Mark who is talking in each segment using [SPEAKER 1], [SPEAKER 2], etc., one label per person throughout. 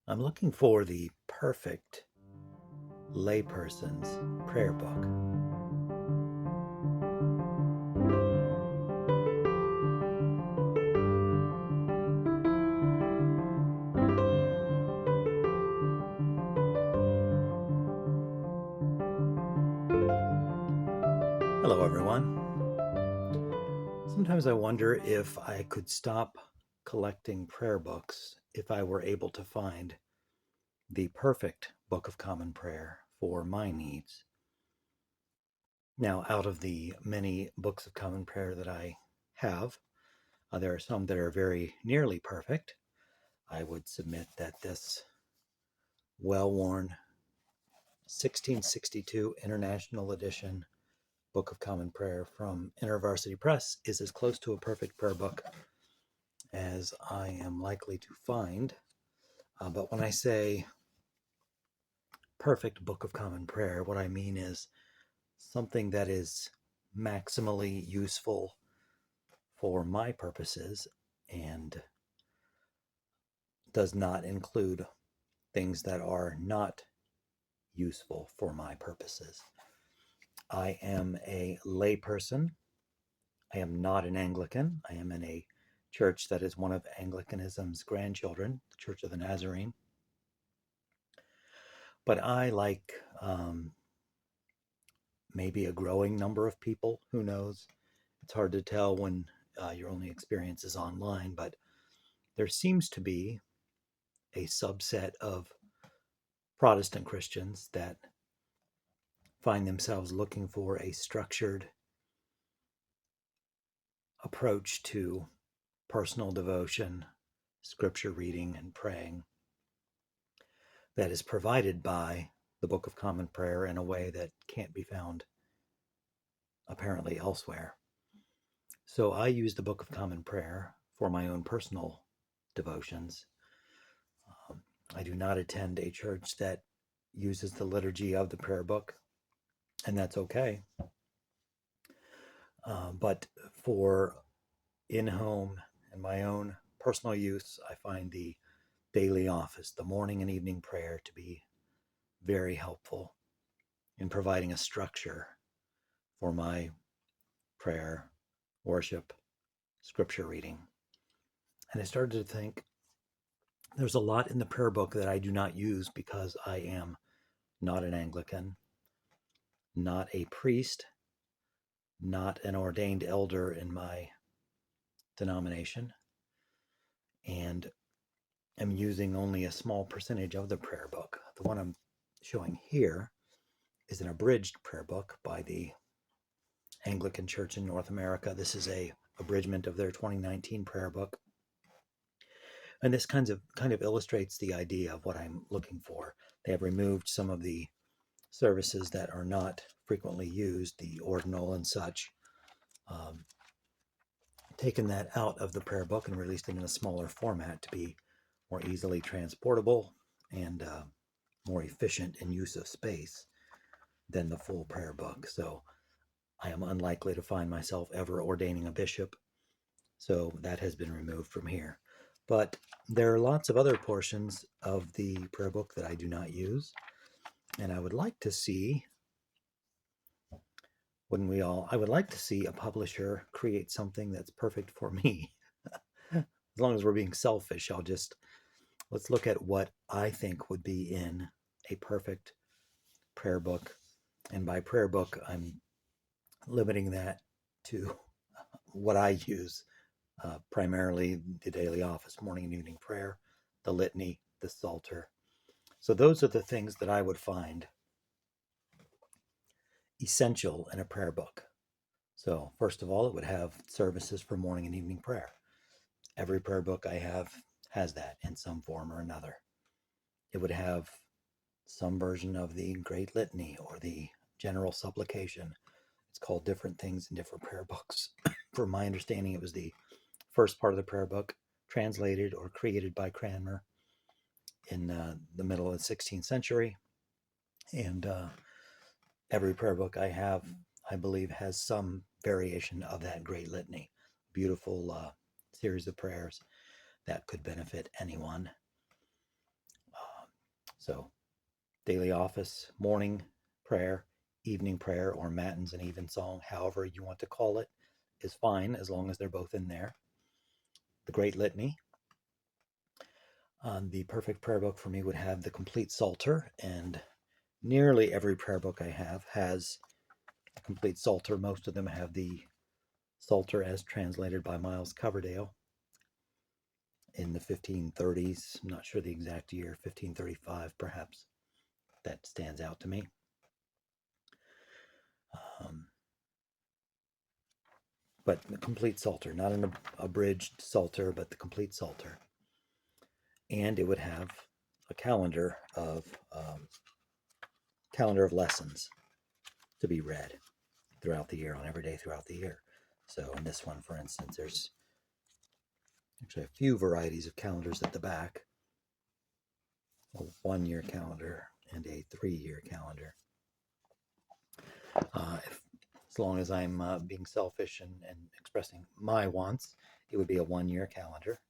[SPEAKER 1] I'm looking for the perfect layperson's prayer book. Hello, everyone. Sometimes I wonder if I could stop collecting prayer books if I were able to find the perfect Book of Common Prayer for my needs. Now, out of the many books of common prayer that I have, there are some that are very nearly perfect. I would submit that this well worn 1662 International Edition Book of Common Prayer from InterVarsity Press is as close to a perfect prayer book as I am likely to find. But when I say perfect Book of Common Prayer, what I mean is something that is maximally useful for my purposes and does not include things that are not useful for my purposes. I am a layperson. I am not an Anglican. I am in a church that is one of Anglicanism's grandchildren, the Church of the Nazarene. But I, like maybe a growing number of people, who knows? It's hard to tell when your only experience is online, but there seems to be a subset of Protestant Christians that find themselves looking for a structured approach to personal devotion, scripture reading, and praying that is provided by the Book of Common Prayer in a way that can't be found apparently elsewhere. So I use the Book of Common Prayer for my own personal devotions. I do not attend a church that uses the liturgy of the prayer book, and that's okay. But for in-home and my own personal use, I find the daily office, the morning and evening prayer, to be very helpful in providing a structure for my prayer, worship, scripture reading. And I started to think there's a lot in the prayer book that I do not use because I am not an Anglican, not a priest, not an ordained elder in my denomination, and am using only a small percentage of the prayer book. The one I'm showing here is an abridged prayer book by the Anglican Church in North America. This is a abridgment of their 2019 prayer book. And this kind of illustrates the idea of what I'm looking for. They have removed some of the services that are not frequently used, the ordinal and such, taken that out of the prayer book and released it in a smaller format to be more easily transportable and more efficient in use of space than the full prayer book. So I am unlikely to find myself ever ordaining a bishop, so that has been removed from here. But there are lots of other portions of the prayer book that I do not use, and I would like to see, I would like to see a publisher create something that's perfect for me. As long as we're being selfish, let's look at what I think would be in a perfect prayer book. And by prayer book, I'm limiting that to what I use, primarily the daily office, morning and evening prayer, the litany, the Psalter. So those are the things that I would find essential in a prayer book. So first of all, it would have services for morning and evening prayer. Every prayer book I have has that in some form or another. It would have some version of the Great Litany or the General Supplication. It's called different things in different prayer books. From my understanding, it was the first part of the prayer book, translated or created by Cranmer in the middle of the 16th century. And every prayer book I have, I believe, has some variation of that Great Litany. Beautiful series of prayers that could benefit anyone. So daily office, morning prayer, evening prayer, or matins and evensong, however you want to call it, is fine as long as they're both in there. The Great Litany. The perfect prayer book for me would have the complete Psalter, and nearly every prayer book I have has a complete Psalter. Most of them have the Psalter as translated by Miles Coverdale in the 1530s. I'm not sure the exact year, 1535 perhaps. That stands out to me. But the complete Psalter, not an abridged Psalter, but the complete Psalter. And it would have a calendar of lessons to be read throughout the year, on every day throughout the year. So in this one, for instance, there's actually a few varieties of calendars at the back. A 1-year calendar and a 3-year calendar. As long as I'm being selfish and expressing my wants, it would be a 1-year calendar,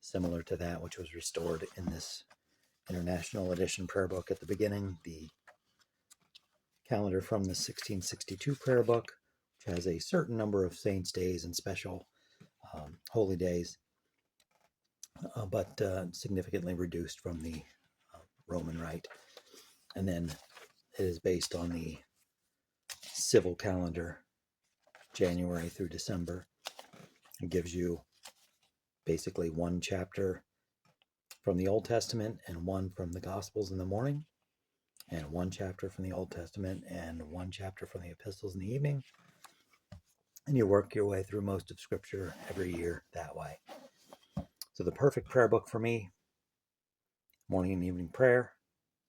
[SPEAKER 1] similar to that which was restored in this International Edition prayer book at the beginning, the calendar from the 1662 prayer book, which has a certain number of saints' days and special holy days, but significantly reduced from the Roman Rite. And then it is based on the civil calendar, January through December. It gives you basically one chapter from the Old Testament and one from the Gospels in the morning, and one chapter from the Old Testament and one chapter from the Epistles in the evening. And you work your way through most of Scripture every year that way. So the perfect prayer book for me: morning and evening prayer,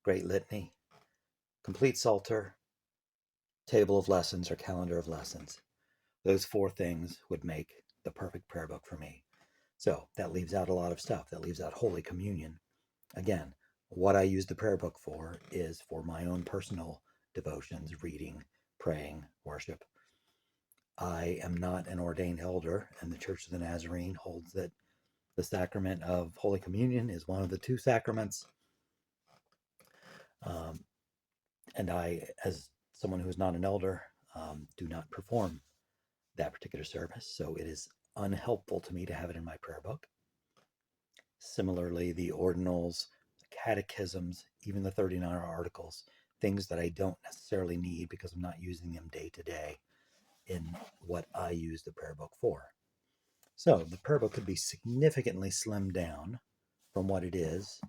[SPEAKER 1] Great Litany, complete Psalter, table of lessons or calendar of lessons. Those 4 things would make the perfect prayer book for me. So that leaves out a lot of stuff. That leaves out Holy Communion. Again, what I use the prayer book for is for my own personal devotions, reading, praying, worship. I am not an ordained elder, and the Church of the Nazarene holds that the sacrament of Holy Communion is one of the 2 sacraments. And I, as someone who is not an elder, do not perform that particular service, so it is unhelpful to me to have it in my prayer book. Similarly, the ordinals, the catechisms, even the 39 articles, things that I don't necessarily need because I'm not using them day to day in what I use the prayer book for. So the prayer book could be significantly slimmed down from what it is.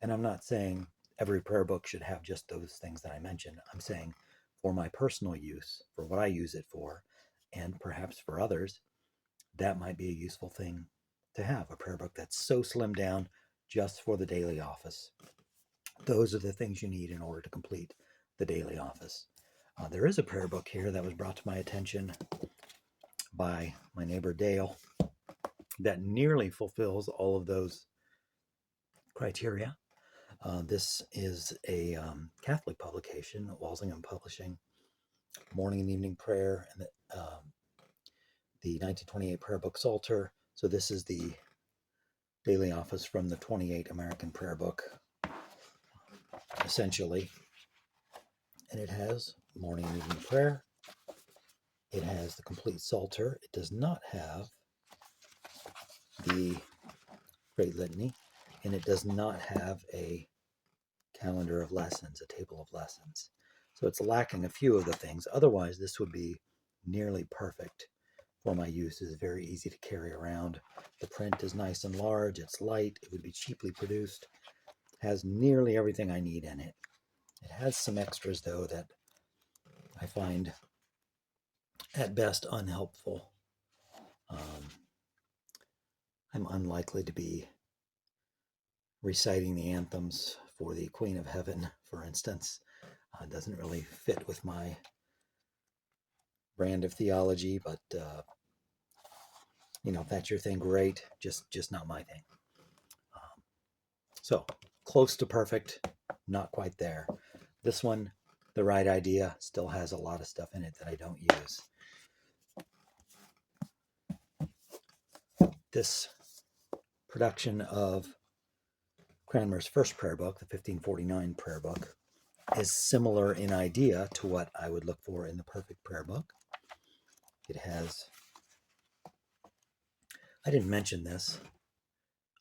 [SPEAKER 1] And I'm not saying every prayer book should have just those things that I mentioned. I'm saying for my personal use, for what I use it for, and perhaps for others, that might be a useful thing to have, a prayer book that's so slimmed down just for the daily office. Those are the things you need in order to complete the daily office. There is a prayer book here that was brought to my attention by my neighbor Dale that nearly fulfills all of those criteria. This is a Catholic publication, Walsingham Publishing, Morning and Evening Prayer, and the 1928 prayer book Psalter. So this is the daily office from the 28 American prayer book, essentially. And it has morning and evening prayer. It has the complete Psalter. It does not have the Great Litany, and it does not have a calendar of lessons, a table of lessons. So it's lacking a few of the things. Otherwise, this would be nearly perfect for my use. It's very easy to carry around. The print is nice and large. It's light. It would be cheaply produced. Has nearly everything I need in it. It has some extras, though, that I find at best unhelpful. I'm unlikely to be reciting the anthems for the Queen of Heaven, for instance. It doesn't really fit with my brand of theology, but if that's your thing, great. Just not my thing. So close to perfect, not quite there. This one, the right idea, still has a lot of stuff in it that I don't use. This production of Cranmer's first prayer book, the 1549 prayer book, is similar in idea to what I would look for in the perfect prayer book. It has, I didn't mention this,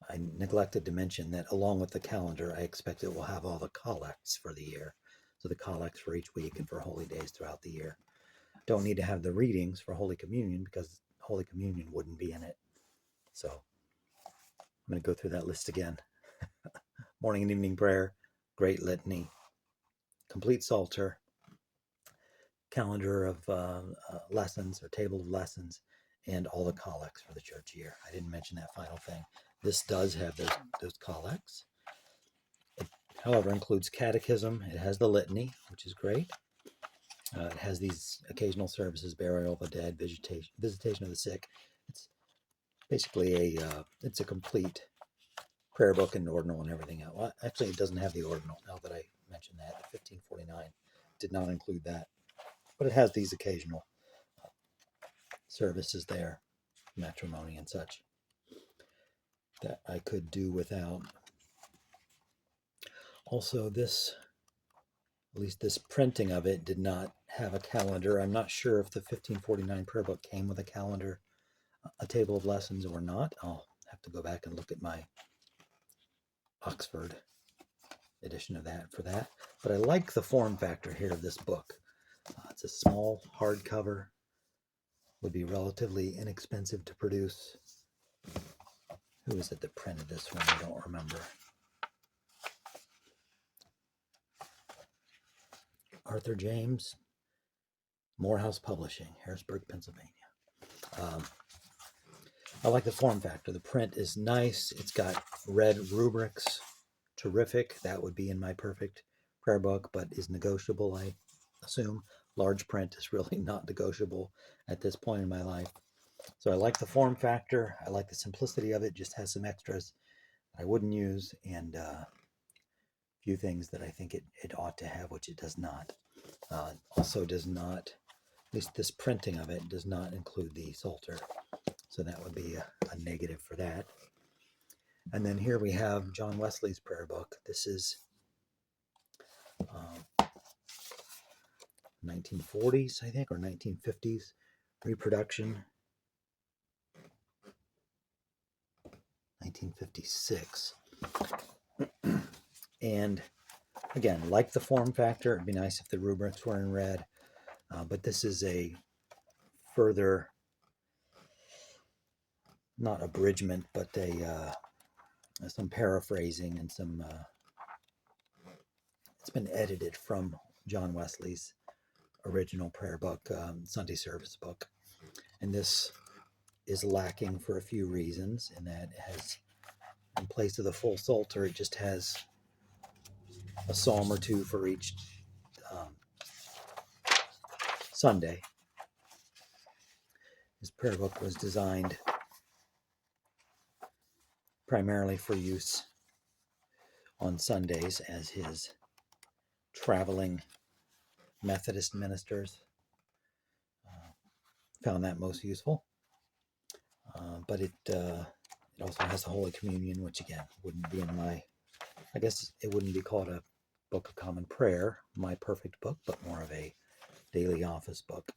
[SPEAKER 1] I neglected to mention that along with the calendar, I expect it will have all the collects for the year. So the collects for each week and for holy days throughout the year. Don't need to have the readings for Holy Communion because Holy Communion wouldn't be in it. So I'm going to go through that list again. Morning and evening prayer, great litany, complete Psalter, calendar of lessons or table of lessons, and all the collects for the church year. I didn't mention that final thing. This does have those collects. It, however, includes catechism. It has the litany, which is great. It has these occasional services, burial of the dead, visitation of the sick. It's basically it's a complete prayer book and ordinal and everything else. Well, actually, it doesn't have the ordinal, now that I mentioned that. The 1549 did not include that. But it has these occasional services there, matrimony and such, that I could do without. Also, this, at least this printing of it, did not have a calendar. I'm not sure if the 1549 prayer book came with a calendar, a table of lessons, or not. I'll have to go back and look at my Oxford edition of that for that. But I like the form factor here of this book. It's a small hardcover, would be relatively inexpensive to produce. Who is it that printed this one? I don't remember. Arthur James, Morehouse Publishing, Harrisburg, Pennsylvania. I like the form factor. The print is nice. It's got red rubrics. Terrific. That would be in my perfect prayer book, but is negotiable, I assume. Large print is really not negotiable at this point in my life. So I like the form factor. I like the simplicity of it. Just has some extras I wouldn't use, and a few things that I think it ought to have, which it does not. Also does not, at least this printing of it, does not include the Psalter. So that would be a negative for that. And then here we have John Wesley's prayer book. This is 1940s, I think, or 1950s reproduction. 1956. And again, like the form factor, it'd be nice if the rubrics were in red, but this is a further, not abridgment, but some paraphrasing and some, it's been edited from John Wesley's original prayer book, Sunday service book. And this is lacking for a few reasons, in that it has, in place of the full Psalter, it just has a psalm or two for each Sunday. His prayer book was designed primarily for use on Sundays, as his traveling Methodist ministers found that most useful. But it also has the Holy Communion, which again wouldn't be in my, I guess it wouldn't be called a Book of Common Prayer, my perfect book, but more of a daily office book.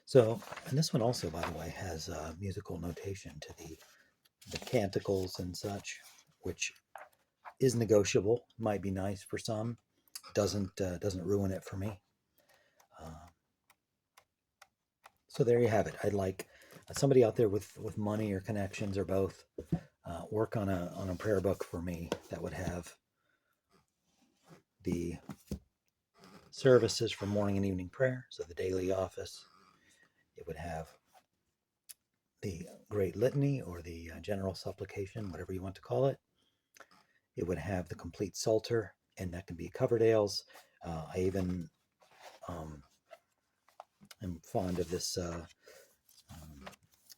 [SPEAKER 1] So, and this one also, by the way, has musical notation to the canticles and such, which is negotiable. Might be nice for some. Doesn't ruin it for me. So there you have it. I'd like somebody out there with money or connections or both work on a prayer book for me that would have the services for morning and evening prayer, so the daily office. It would have the Great Litany or the General Supplication, whatever you want to call it. It would have the complete Psalter, and that can be Coverdale's. I even am fond of this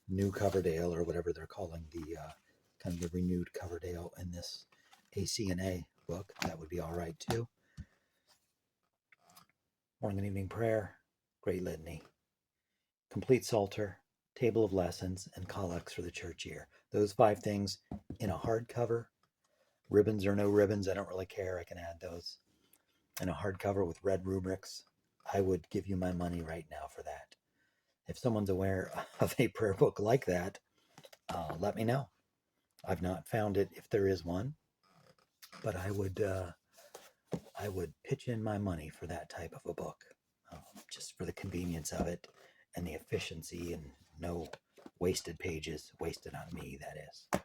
[SPEAKER 1] new Coverdale, or whatever they're calling the kind of the renewed Coverdale in this ACNA book. That would be all right too. Morning and evening prayer, Great Litany, complete Psalter, table of lessons, and collects for the church year. Those 5 things in a hardcover Ribbons or no ribbons, I don't really care. I can add those. And a hardcover with red rubrics, I would give you my money right now for that. If someone's aware of a prayer book like that, let me know. I've not found it if there is one, but I would pitch in my money for that type of a book, just for the convenience of it and the efficiency and no wasted pages, wasted on me, that is.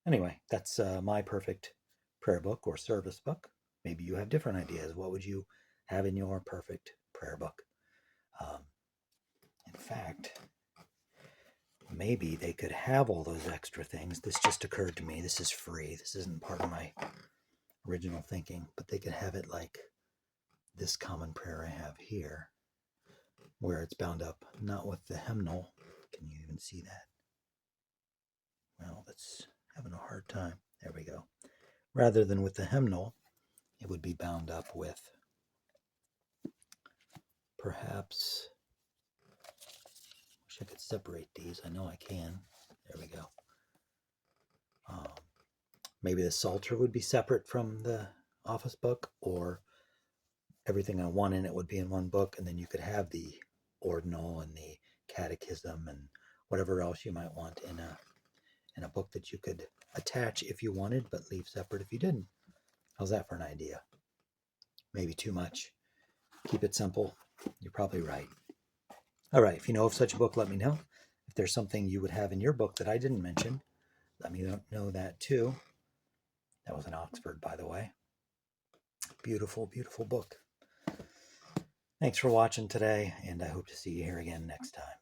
[SPEAKER 1] Anyway, that's my perfect prayer book or service book. Maybe you have different ideas. What would you have in your perfect prayer book? Um, in fact, maybe they could have all those extra things. This just occurred to me. This is free. This isn't part of my original thinking, but they could have it like this common prayer I have here, where it's bound up not with the hymnal. Can you even see that? Well, that's having a hard time. There we go. Rather than with the hymnal, it would be bound up with perhaps, wish I could separate these. I know I can. There we go. Maybe the Psalter would be separate from the office book, or everything I want in it would be in one book, and then you could have the ordinal and the catechism and whatever else you might want in a book that you could attach if you wanted, but leave separate if you didn't. How's that for an idea? Maybe too much. Keep it simple. You're probably right. All right, if you know of such a book, let me know. If there's something you would have in your book that I didn't mention, let me know that too. That was in Oxford, by the way. Beautiful, beautiful book. Thanks for watching today, and I hope to see you here again next time.